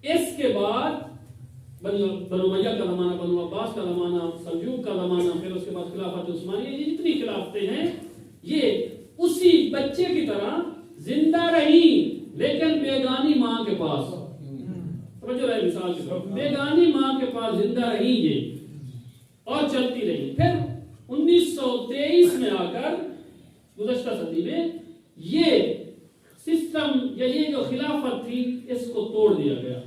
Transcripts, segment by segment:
اس کے بعد بنو امیہ کا زمانہ، بنو عباس کا زمانہ، سلجوق کا زمانہ، پھر اس کے بعد خلافت عثمانیہ، یہ جتنی خلافتیں ہیں یہ اسی بچے کی طرح زندہ رہی، لیکن بیگانی ماں کے پاس. سمجھو رہے مثال کی طرف، بیگانی ماں کے پاس زندہ رہی یہ اور چلتی رہی. پھر 1923 میں آ کر گزشتہ صدی میں یہ سسٹم یا یہ جو خلافت تھی اس کو توڑ دیا گیا.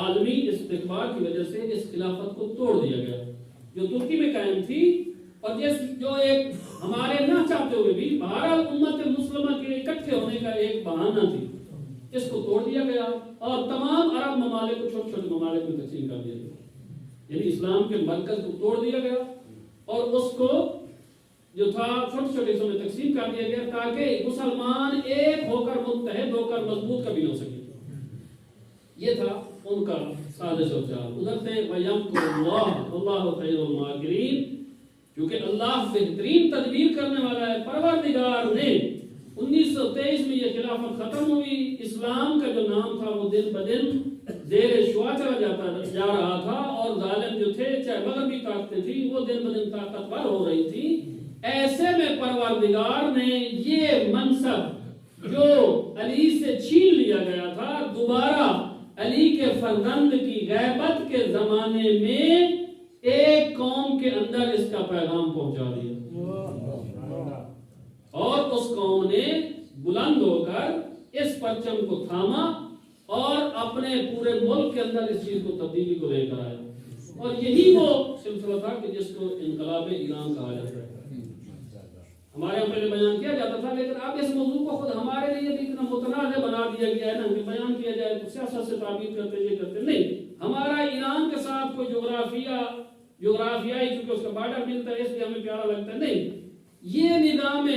عالمی استقبال کی وجہ سے اس خلافت کو توڑ دیا گیا جو ترکی میں قائم تھی، اور جو ایک ہمارے نہ چاہتے ہوئے بھی بہرحال امت مسلمہ کے اکٹھے ہونے کا ایک بہانہ تھی، اس کو توڑ دیا گیا اور تمام عرب ممالک کو چھوٹے چھوٹے ممالک میں تقسیم کر دیا گیا. یعنی اسلام کے مرکز کو توڑ دیا گیا اور اس کو جو تھا چھوٹے چھوٹے حصوں میں تقسیم کر دیا گیا تاکہ مسلمان ایک ہو کر متحد ہو کر مضبوط کبھی نہ ہو سکے. یہ تھا ان کا سازش اور چال. ادھر سے وَيَمْكُرُ اللَّهُ وَاللَّهُ خَيْرُ الْمَاكِرِينَ، کیونکہ اللہ بہترین تدبیر کرنے والا ہے. پروردگار نے 1923 میں یہ خلافت ختم ہوئی. اسلام کا جو نام تھا وہ دن بدن زیر شعاع چلا جا رہا تھا، اور ظالم جو تھے چاہے مغربی طاقتیں تھی وہ دن بدن طاقتور ہو رہی تھی. ایسے میں پروردگار نے یہ منصب جو علی سے چھین لیا گیا تھا دوبارہ علی کے فرزند کی غیبت کے زمانے میں ایک قوم کے اندر اس کا پیغام پہنچا دیا، اور اس قوم نے بلند ہو کر اس پرچم کو تھاما اور اپنے پورے ملک کے اندر اس چیز کو تبدیلی کو لے کر آیا. اور یہی وہ سلسلہ تھا کہ جس کو انقلاب ایران کہا جاتا ہے. ہمارے یہاں پہلے بیان کیا جاتا تھا، لیکن اب اس موضوع کو خود ہمارے لیے بھی اتنا متنازع بنا دیا گیا ہے نا کہ بیان کیا جائے تو سیاست سے تعبیر کرتے یہ کرتے نہیں. ہمارا ایران کے ساتھ کوئی جغرافیائی چونکہ اس کا بارڈر ملتا ہے اس لیے ہمیں پیارا لگتا ہے نہیں. یہ نظام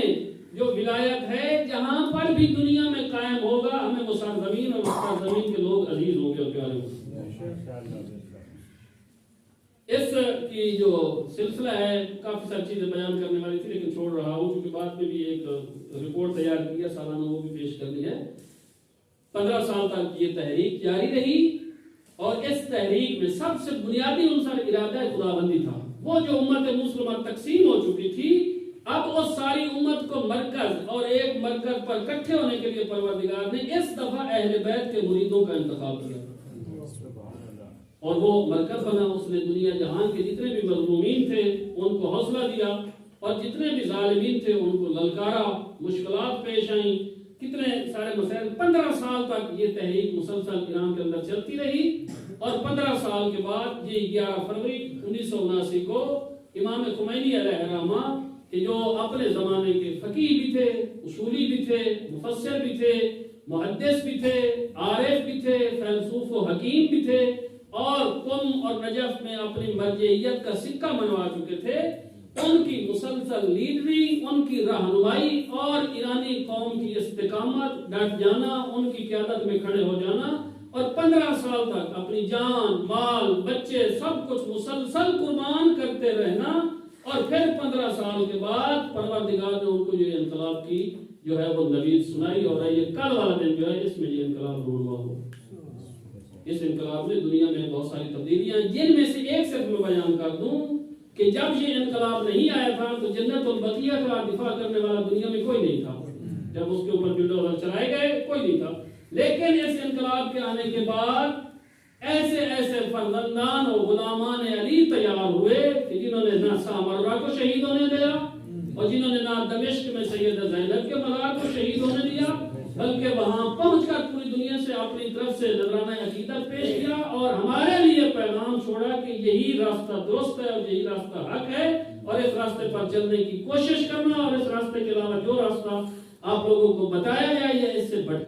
جو ولایت ہے جہاں پر بھی دنیا میں قائم ہوگا ہمیں وہ سرزمین اور اس سرزمین کے لوگ عزیز ہوں گے اور پیارے ہوں گے. اس کی جو سلسلہ ہے کافی ساری چیزیں بیان کرنے والی تھی لیکن چھوڑ رہا ہوں کیونکہ بعد میں بھی ایک رپورٹ تیار کی ہے سالانہ، وہ بھی پیش کرنی ہے. 15 سال تک یہ تحریک جاری رہی اور اس تحریک میں سب سے بنیادی عنصر ارادہ خداوندی تھا. وہ جو امت مسلمہ تقسیم ہو چکی تھی، اب اس ساری امت کو مرکز اور ایک مرکز پر اکٹھے ہونے کے لیے پروردگار نے اس دفعہ اہل بیت کے مریدوں کا انتخاب کیا اور وہ مرکز بنا. اس نے دنیا جہان کے جتنے بھی مظلومین تھے ان کو حوصلہ دیا اور جتنے بھی ظالمین تھے ان کو للکارا. مشکلات پیش آئیں، کتنے سارے مسائل. 15 سال تک یہ تحریک مسلسل ایران کے اندر چلتی رہی اور 15 سال کے بعد یہ 11 فروری 1979 کو امام خمینی علیہ الرحمہ کہ جو اپنے زمانے کے فقیہ بھی تھے، اصولی بھی تھے، مفسر بھی تھے، محدث بھی تھے، عارف بھی تھے، فیلسوف و حکیم بھی تھے اور قم اور نجف میں اپنی مرجعیت کا سکہ منوا چکے تھے، ان کی مسلسل لیڈری، ان کی رہنمائی اور ایرانی قوم کی استقامت، ڈٹ جانا، ان کی قیادت میں کھڑے ہو جانا اور 15 سال تک اپنی جان، مال، بچے سب کچھ مسلسل قربان کرتے رہنا اور پھر 15 سال کے بعد پروردگار نے ان کو یہ انقلاب کی جو ہے وہ نوید سنائی اور یہ کل والا دن جو ہے اس میں یہ انقلاب رونما ہو. اس انقلاب میں دنیا میں بہت ساری تبدیلیاں، جن میں سے ایک صرف میں بیان کر دوں کہ جب یہ انقلاب نہیں آیا تھا تو جنت البقیہ کا دفاع کرنے والا دنیا میں کوئی نہیں تھا. جب اس کے اوپر بلڈوزر چلائے گئے کوئی نہیں تھا. لیکن اس انقلاب کے آنے کے بعد ایسے ایسے فرزندان اور غلامان علی تیار ہوئے کہ جنہوں نے نہ سامرہ کو شہید ہونے دیا اور جنہوں نے نہ دمشق میں سیدہ زینب کے مزار کو شہید ہونے دیا بلکہ وہاں پہنچ کر پوری دنیا سے اپنی طرف سے نذرانہ عقیدت پیش کیا اور ہمارے لیے پیغام چھوڑا کہ یہی راستہ درست ہے اور یہی راستہ حق ہے اور اس راستے پر چلنے کی کوشش کرنا اور اس راستے کے علاوہ جو راستہ آپ لوگوں کو بتایا جائے یا اس سے بڑھ